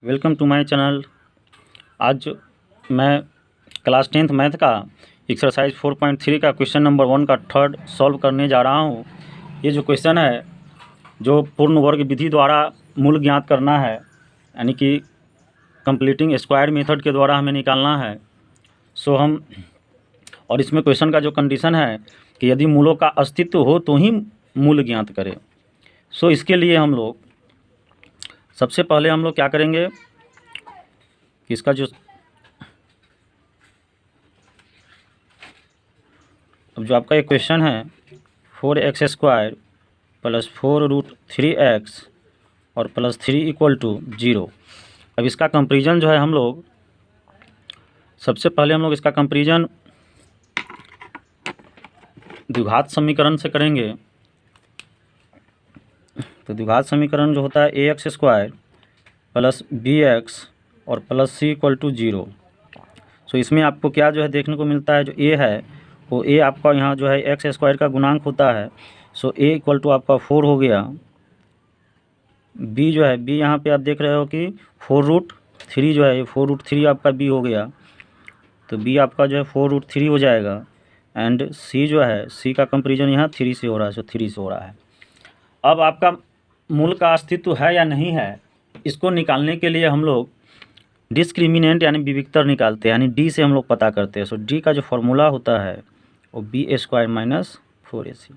Welcome to my channel. आज मैं class 10th math का एक्सरसाइज 4.3 का क्वेश्चन नंबर 1 का थर्ड सॉल्व करने जा रहा हूँ। ये जो क्वेश्चन है जो पूर्ण वर्ग विधि द्वारा मूल ज्ञात करना है, यानी कि कंप्लीटिंग स्क्वायर मेथड के द्वारा हमें निकालना है। और इसमें क्वेश्चन का जो कंडीशन है कि यदि मूलों का अस्तित्व हो तो ही मूल ज्ञात करें। इसके लिए हम लोग सबसे पहले हम लोग क्या करेंगे कि इसका जो आपका एक क्वेश्चन है 4x² प्लस 4√3x और प्लस 3 = 0। अब इसका कंपेरिजन जो है हम लोग सबसे पहले हम लोग इसका कंपेरिजन द्विघात समीकरण से करेंगे। तो द्विघात समीकरण जो होता है ax² प्लस bx और प्लस c = 0। इसमें आपको क्या जो है देखने को मिलता है, जो a है वो a आपका यहाँ जो है x² का गुणांक होता है। a = आपका 4 हो गया। b जो है b यहाँ पे आप देख रहे हो कि 4√3 जो है 4√3 आपका b हो गया। तो b आपका जो है 4√3 हो जाएगा। एंड c जो है c का कंपेरिजन यहाँ 3 से हो रहा है, 3 से हो रहा है। अब आपका मूल का अस्तित्व है या नहीं है, इसको निकालने के लिए हम लोग डिस्क्रिमिनेंट यानी विविक्तर निकालते हैं, यानी डी से हम लोग पता करते हैं। डी का जो फार्मूला होता है वो b² - 4ac।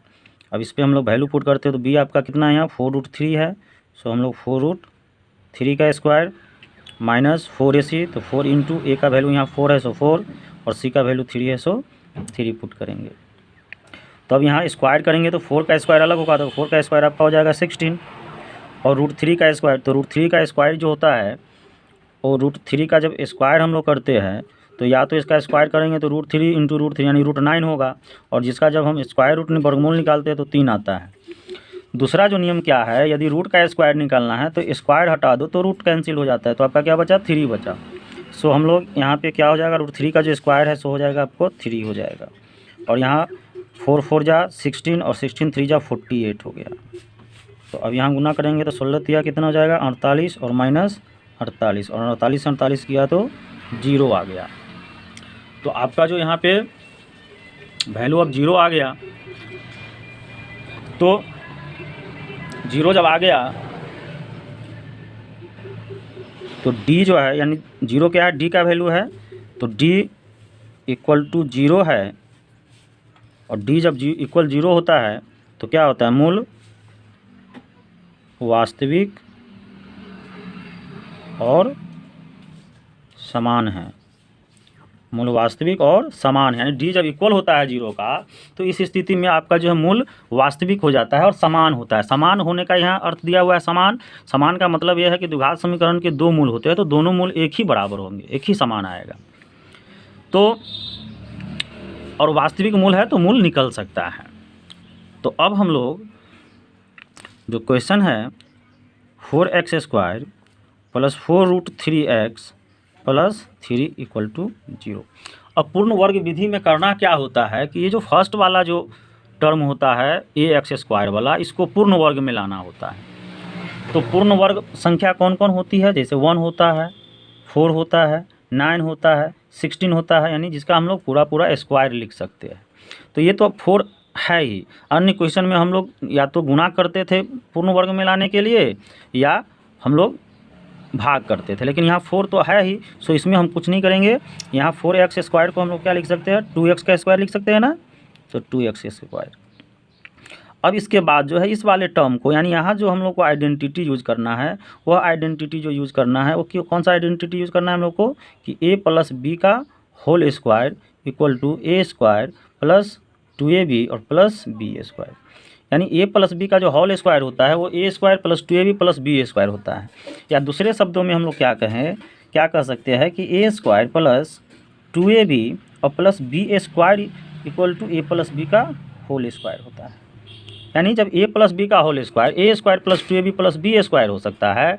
अब इस पर हम लोग वैल्यू पुट करते हैं तो b आपका कितना है यहाँ 4√3 है। हम लोग 4√3 का स्क्वायर माइनस 4ac, तो 4 इंटू a का वैल्यू यहाँ 4 है 4 और c का वैल्यू 3 है 3 पुट करेंगे। तो अब यहाँ स्क्वायर करेंगे तो 4 का स्क्वायर अलग होगा, तो 4 का स्क्वायर आपका हो जाएगा 16 और √3 का स्क्वायर। तो √3 का स्क्वायर जो होता है और √3 का जब स्क्वायर हम लोग करते हैं तो या तो इसका स्क्वायर करेंगे तो √3 इंटू √3 यानी √9 होगा, और जिसका जब हम स्क्वायर रूट में वर्गमूल निकालते हैं तो 3 आता है। दूसरा जो नियम क्या है, यदि रूट का स्क्वायर निकालना है तो स्क्वायर हटा दो तो रूट कैंसिल हो जाता है, तो आपका क्या बचा 3 बचा। हम लोग यहाँ पे क्या हो जाएगा, √3 का जो स्क्वायर है हो जाएगा आपको 3 हो जाएगा। और यहाँ 4 4 जा 16 और 16 3 जा 48 हो गया। तो अब यहाँ गुना करेंगे तो 16 तिया कितना हो जाएगा 48 और माइनस 48 और 48 से 48 किया तो 0 आ गया। तो आपका जो यहाँ पे वैल्यू अब 0 आ गया। तो 0 जब आ गया तो d जो है यानी 0 क्या है, d का वैल्यू है, तो d = 0 है। और d जब = 0 होता है तो क्या होता है, मूल वास्तविक और समान है। मूल वास्तविक और समान है, यानी d जब इक्वल होता है 0 का तो इस स्थिति में आपका जो है मूल वास्तविक हो जाता है और समान होता है। समान होने का यहाँ अर्थ दिया हुआ है समान। समान का मतलब यह है कि द्विघात समीकरण के 2 मूल होते हैं तो दोनों मूल एक ही बराबर होंगे, एक ही समान आएगा। तो और वास्तविक मूल है तो मूल निकल सकता है। तो अब हम लोग जो क्वेश्चन है 4x² प्लस 4√3x प्लस 3 = 0। अब पूर्ण वर्ग विधि में करना क्या होता है कि ये जो फर्स्ट वाला जो टर्म होता है ax² वाला, इसको पूर्ण वर्ग में लाना होता है। तो पूर्ण वर्ग संख्या कौन कौन होती है, जैसे 1 होता है, 4 होता है, 9 होता है, 16 होता है, यानी जिसका हम लोग पूरा स्क्वायर लिख सकते हैं। तो ये तो 4 है ही। अन्य क्वेश्चन में हम लोग या तो गुणा करते थे पूर्ण वर्ग में लाने के लिए या हम लोग भाग करते थे, लेकिन यहाँ 4 तो है ही। इसमें हम कुछ नहीं करेंगे। यहाँ 4x² को हम लोग क्या लिख सकते हैं, 2x का स्क्वायर लिख सकते हैं ना, तो 2x²। अब इसके बाद जो है इस वाले टर्म को, यानी यहाँ जो हम लोग को आइडेंटिटी यूज करना है, वह आइडेंटिटी जो यूज़ करना है वो कौन सा आइडेंटिटी यूज़ करना है हम लोग को, कि a + b का whole square = a² plus 2ab और प्लस b²। यानी a + b का जो होल स्क्वायर होता है वो a² plus 2ab plus b² होता है। या दूसरे शब्दों में हम लोग क्या कह सकते हैं कि a² प्लस 2ab और प्लस b² = a + b का होल स्क्वायर होता है। यानी जब a + b का whole square a² plus 2ab plus b² हो सकता है,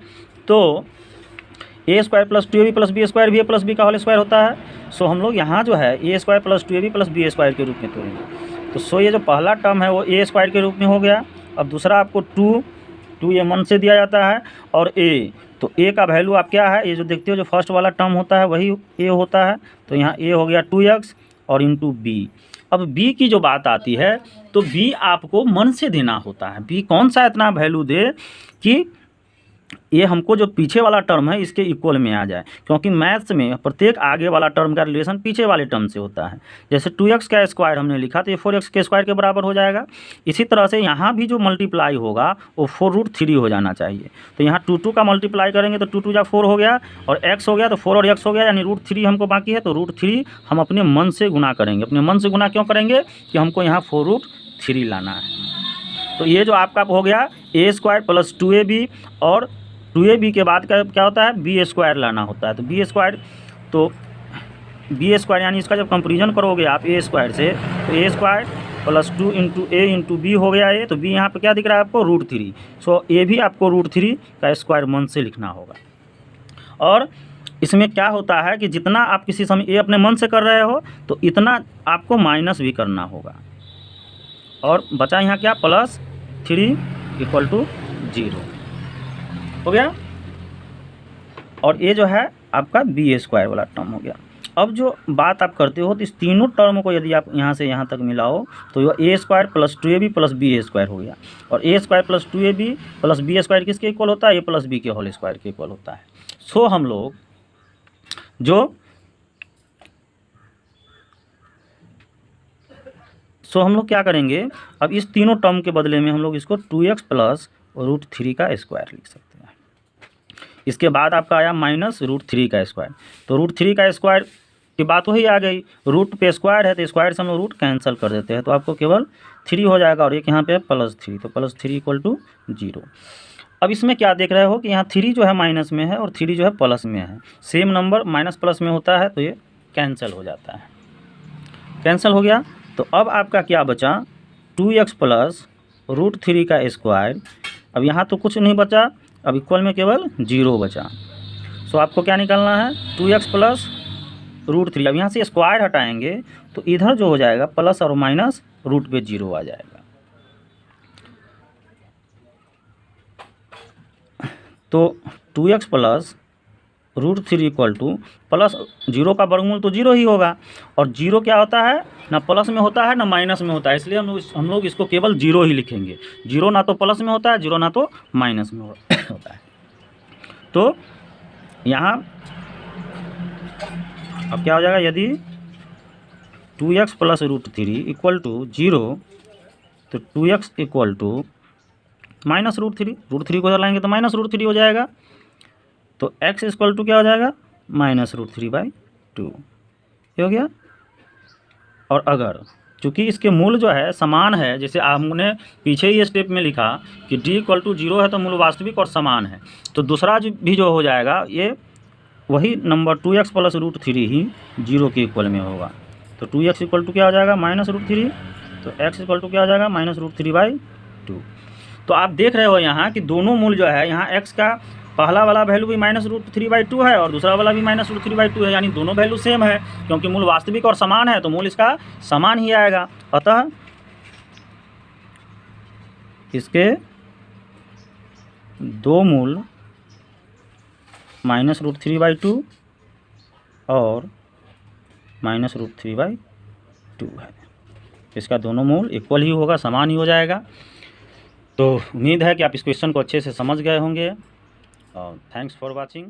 तो a² plus 2ab plus b² भी a + b का होल स्क्वायर होता है। हम लोग यहाँ जो है a² plus 2ab plus b² के रूप में तोड़ेंगे। तो ये जो पहला टर्म है वो a² के रूप में हो गया। अब दूसरा आपको 2 ये 1 से दिया जाता है और a, तो तो ए का वैल्यू आप क्या है, ये जो देखते हो जो फर्स्ट वाला टर्म होता है वही ए होता है। तो यहाँ ए हो गया 2x और इंटू बी। अब बी की जो बात आती है तो बी आपको मन से देना होता है। बी कौन सा इतना वैल्यू दे कि ये हमको जो पीछे वाला टर्म है इसके इक्वल में आ जाए, क्योंकि मैथ्स में प्रत्येक आगे वाला टर्म का रिलेशन पीछे वाले टर्म से होता है। जैसे 2x का स्क्वायर हमने लिखा तो ये 4x के स्क्वायर के बराबर हो जाएगा। इसी तरह से यहाँ भी जो मल्टीप्लाई होगा वो 4√3 हो जाना चाहिए। तो यहाँ 2 का मल्टीप्लाई करेंगे तो 2 जा 4 हो गया और x हो गया तो 4 और x हो गया, यानी √3 हमको बाकी है। तो √3 हम अपने मन से गुना करेंगे। अपने मन से गुना क्यों करेंगे कि हमको यहाँ 4√3 लाना है। तो ये जो आपका हो गया a² प्लस 2ab और 2ab के बाद क्या होता है b² लाना होता है। तो b² यानी इसका जब कंपेरिजन करोगे आप a² से तो a² plus 2 into a into B हो गया a। तो b यहाँ पे क्या दिख रहा है आपको √3। सो a भी आपको √3 का स्क्वायर मन से लिखना होगा। और इसमें क्या होता है कि जितना आप किसी समय a अपने मन से कर रहे हो तो इतना आपको माइनस भी करना होगा। और बचा यहाँ क्या +3 = 0 हो गया। और ये जो है आपका b² वाला टर्म हो गया। अब जो बात आप करते हो तो इस तीनों टर्म को यदि आप यहाँ से यहाँ तक मिलाओ तो ये a² plus 2ab plus b² हो गया। और a² plus 2ab plus b² किसके इक्वल होता है, a प्लस b के होल स्क्वायर के इक्वल होता है। सो हम लोग क्या करेंगे, अब इस तीनों टर्म के बदले में हम लोग इसको 2x प्लस √3 का स्क्वायर लिख सकते हैं। इसके बाद आपका आया -√3 का स्क्वायर। तो √3 का स्क्वायर की बात वही आ गई, रूट पे स्क्वायर है तो स्क्वायर से हम लोग रूट कैंसिल कर देते हैं तो आपको केवल 3 हो जाएगा। और एक यहाँ पे +3, तो +3 = 0। अब इसमें क्या देख रहे हो कि यहाँ 3 जो है माइनस में है और 3 जो है प्लस में है। सेम नंबर माइनस प्लस में होता है तो ये कैंसिल हो जाता है। कैंसिल हो गया तो अब आपका क्या बचा 2x प्लस √3 का स्क्वायर। अब यहाँ तो कुछ नहीं बचा, अब इक्वल में केवल 0 बचा। सो आपको क्या निकालना है 2x प्लस √3। अब यहाँ से स्क्वायर हटाएंगे तो इधर जो हो जाएगा प्लस और माइनस रूट पे 0 आ जाएगा। तो 2x प्लस √3 = प्लस 0 का वर्गमूल तो 0 ही होगा। और 0 क्या होता है, ना प्लस में होता है ना माइनस में होता है, इसलिए हम लोग इसको केवल 0 ही लिखेंगे। 0 ना तो प्लस में होता है, 0 ना तो माइनस में होता है। तो यहाँ अब क्या हो जाएगा, यदि 2x प्लस √3 = 0 तो 2x = -√3। √3 को लाएंगे तो -√3 हो जाएगा। तो x = क्या हो जाएगा -√3/2 हो गया। और अगर चूँकि इसके मूल जो है समान है, जैसे हमने पीछे ही स्टेप में लिखा कि d = 0 है तो मूल वास्तविक और समान है, तो दूसरा भी जो हो जाएगा ये वही नंबर 2x प्लस √3 ही 0 के इक्वल में होगा। तो 2x = क्या हो जाएगा -√3, तो x = क्या हो जाएगा -√3/2। तो आप देख रहे हो यहाँ कि दोनों मूल जो है, यहाँ x का पहला वाला वैल्यू भी -√3/2 है और दूसरा वाला भी -√3/2 है, यानी दोनों वैल्यू सेम है। क्योंकि मूल वास्तविक और समान है तो मूल इसका समान ही आएगा। अतः इसके दो मूल -√3/2 और -√3/2 है। इसका दोनों मूल इक्वल ही होगा, समान ही हो जाएगा। तो उम्मीद है कि आप इस क्वेश्चन को अच्छे से समझ गए होंगे। Thanks for watching.